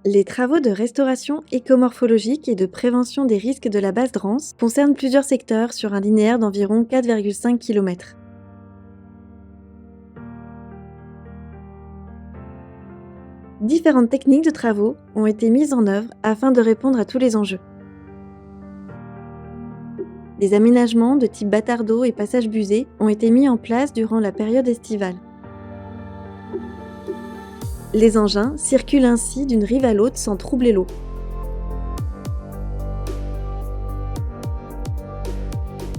Les travaux de restauration écomorphologique et de prévention des risques de la base Dranse concernent plusieurs secteurs sur un linéaire d'environ 4,5 km. Différentes techniques de travaux ont été mises en œuvre afin de répondre à tous les enjeux. Des aménagements de type bâtard d'eau et passage busé ont été mis en place durant la période estivale. Les engins circulent ainsi d'une rive à l'autre sans troubler l'eau.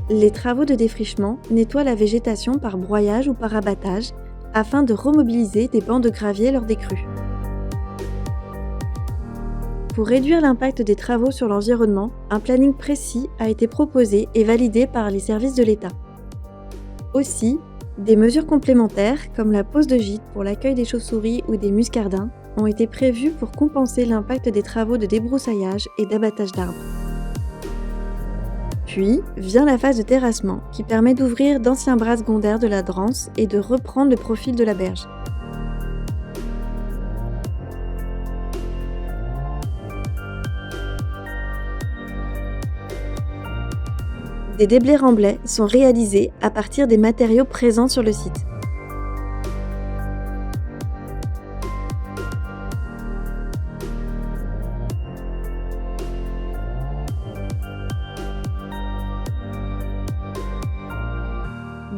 Les travaux de défrichement nettoient la végétation par broyage ou par abattage afin de remobiliser des bancs de gravier lors des crues. Pour réduire l'impact des travaux sur l'environnement, un planning précis a été proposé et validé par les services de l'État. Aussi, des mesures complémentaires, comme la pose de gîtes pour l'accueil des chauves-souris ou des muscardins, ont été prévues pour compenser l'impact des travaux de débroussaillage et d'abattage d'arbres. Puis vient la phase de terrassement, qui permet d'ouvrir d'anciens bras secondaires de la Dranse et de reprendre le profil de la berge. Des déblais remblais sont réalisés à partir des matériaux présents sur le site.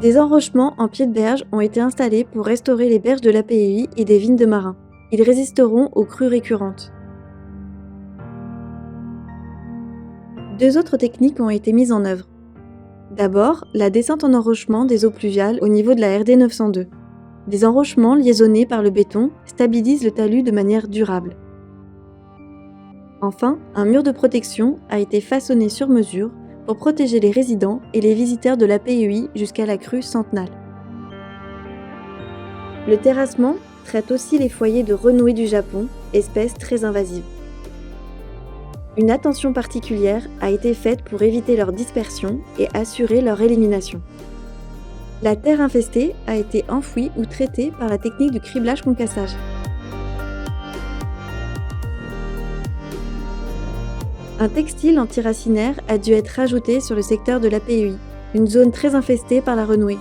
Des enrochements en pied de berge ont été installés pour restaurer les berges de l'APEI et des vignes de marins. Ils résisteront aux crues récurrentes. Deux autres techniques ont été mises en œuvre. D'abord, la descente en enrochement des eaux pluviales au niveau de la RD 902. Des enrochements liaisonnés par le béton stabilisent le talus de manière durable. Enfin, un mur de protection a été façonné sur mesure pour protéger les résidents et les visiteurs de l'APEI jusqu'à la crue Centenale. Le terrassement traite aussi les foyers de renouée du Japon, espèce très invasive. Une attention particulière a été faite pour éviter leur dispersion et assurer leur élimination. La terre infestée a été enfouie ou traitée par la technique du criblage-concassage. Un textile antiracinaire a dû être rajouté sur le secteur de l'APEI, une zone très infestée par la renouée.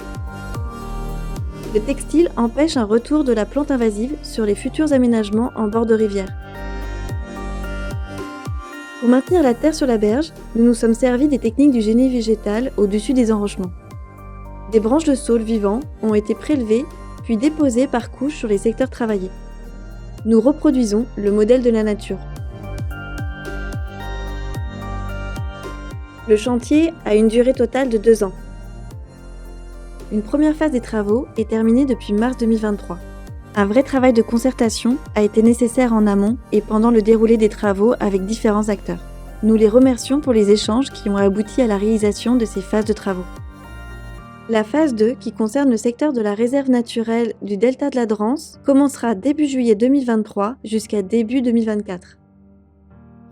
Le textile empêche un retour de la plante invasive sur les futurs aménagements en bord de rivière. Pour maintenir la terre sur la berge, nous nous sommes servis des techniques du génie végétal au-dessus des enrochements. Des branches de saule vivants ont été prélevées puis déposées par couches sur les secteurs travaillés. Nous reproduisons le modèle de la nature. Le chantier a une durée totale de 2 ans. Une première phase des travaux est terminée depuis mars 2023. Un vrai travail de concertation a été nécessaire en amont et pendant le déroulé des travaux avec différents acteurs. Nous les remercions pour les échanges qui ont abouti à la réalisation de ces phases de travaux. La phase 2, qui concerne le secteur de la réserve naturelle du delta de la Dranse, commencera début juillet 2023 jusqu'à début 2024.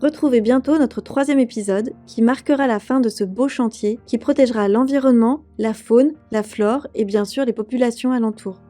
Retrouvez bientôt notre 3e épisode qui marquera la fin de ce beau chantier qui protégera l'environnement, la faune, la flore et bien sûr les populations alentours.